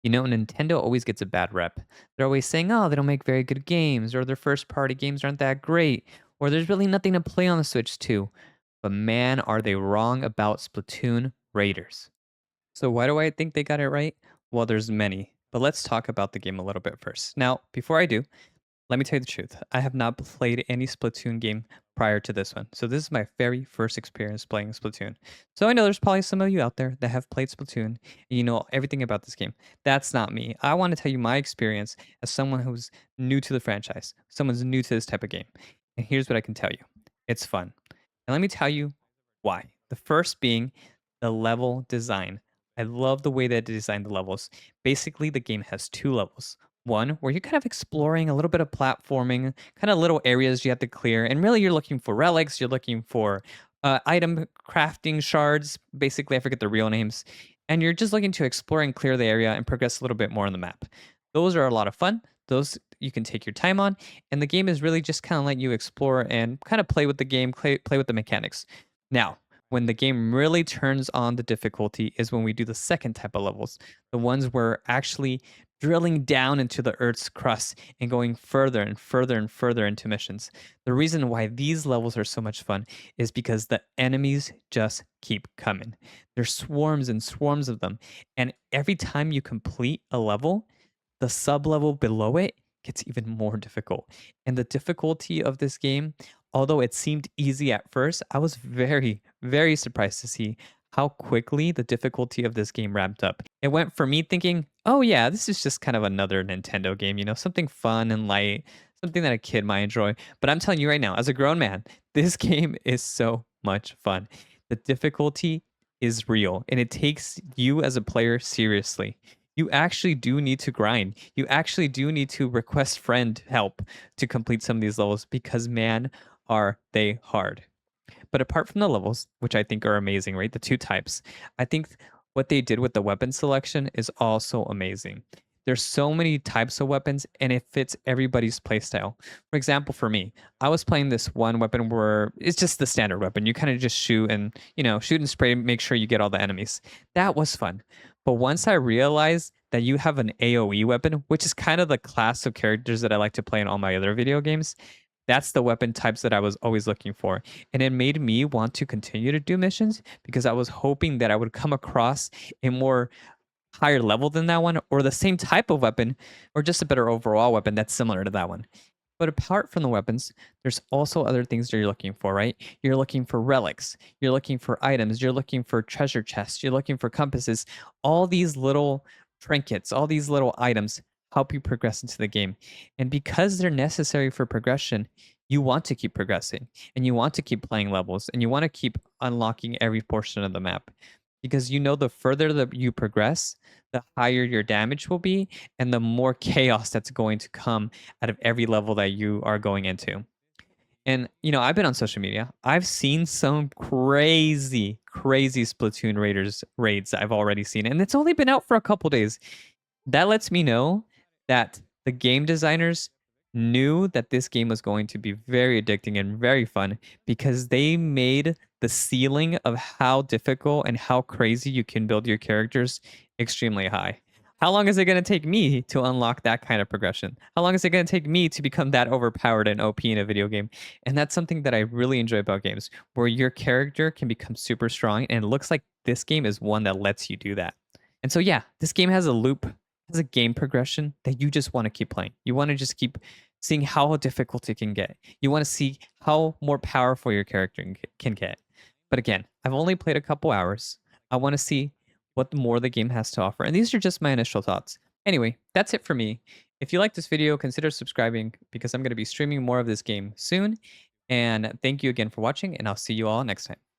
You know, Nintendo always gets a bad rep. They're always saying, oh, they don't make very good games, or their first party games aren't that great, or there's really nothing to play on the Switch too. But man, are they wrong about Splatoon Raiders. So why do I think they got it right? Well, there's many, but let's talk about the game a little bit first. Now, before I do, let me tell you the truth. I have not played any Splatoon game prior to this one. So this is my very first experience playing Splatoon. So I know there's probably some of you out there that have played Splatoon and you know everything about this game. That's not me. I want to tell you my experience as someone who's new to the franchise, someone's new to this type of game. And here's what I can tell you. It's fun. And let me tell you why. The first being the level design. I love the way that they designed the levels. Basically, the game has two levels. One where you're kind of exploring a little bit of platforming, kind of little areas you have to clear, and really you're looking for relics, you're looking for item crafting shards. Basically, I forget the real names, and you're just looking to explore and clear the area and progress a little bit more on the map. Those are a lot of fun. Those you can take your time on, and the game is really just kind of let you explore and kind of play with the game, play with the mechanics. Now, when the game really turns on the difficulty is when we do the second type of levels, the ones where actually drilling down into the Earth's crust and going further and further and further into missions. The reason why these levels are so much fun is because the enemies just keep coming. There's swarms and swarms of them. And every time you complete a level, the sub level below it gets even more difficult. And the difficulty of this game, although it seemed easy at first, I was very, very surprised to see how quickly the difficulty of this game ramped up. It went for me thinking, oh, yeah, this is just kind of another Nintendo game, something fun and light, something that a kid might enjoy. But I'm telling you right now, as a grown man, this game is so much fun. The difficulty is real and it takes you as a player seriously. You actually do need to grind. You actually do need to request friend help to complete some of these levels because man, are they hard. But apart from the levels, which I think are amazing, right? The two types, I think what they did with the weapon selection is also amazing. There's so many types of weapons and it fits everybody's playstyle. For example, for me, I was playing this one weapon where it's just the standard weapon. You kind of just shoot and, shoot and spray, make sure you get all the enemies. That was fun. But once I realized that you have an AoE weapon, which is kind of the class of characters that I like to play in all my other video games, that's the weapon types that I was always looking for. And it made me want to continue to do missions because I was hoping that I would come across a more higher level than that one or the same type of weapon or just a better overall weapon that's similar to that one. But apart from the weapons, there's also other things that you're looking for, right? You're looking for relics, you're looking for items, you're looking for treasure chests, you're looking for compasses. All these little trinkets, all these little items help you progress into the game. And because they're necessary for progression, you want to keep progressing and you want to keep playing levels and you want to keep unlocking every portion of the map because the further that you progress, the higher your damage will be and the more chaos that's going to come out of every level that you are going into. And I've been on social media. I've seen some crazy, crazy Splatoon Raiders raids that I've already seen, and it's only been out for a couple days. That lets me know that the game designers knew that this game was going to be very addicting and very fun because they made the ceiling of how difficult and how crazy you can build your characters extremely high. How long is it going to take me to unlock that kind of progression? How long is it going to take me to become that overpowered and OP in a video game? And that's something that I really enjoy about games, where your character can become super strong. And it looks like this game is one that lets you do that. And so, yeah, this game has a loop, has a game progression that you just want to keep playing. You want to just keep seeing how difficult it can get. You want to see how more powerful your character can get. But again, I've only played a couple hours. I want to see what more the game has to offer. And these are just my initial thoughts. Anyway, that's it for me. If you like this video, consider subscribing because I'm going to be streaming more of this game soon. And thank you again for watching, and I'll see you all next time.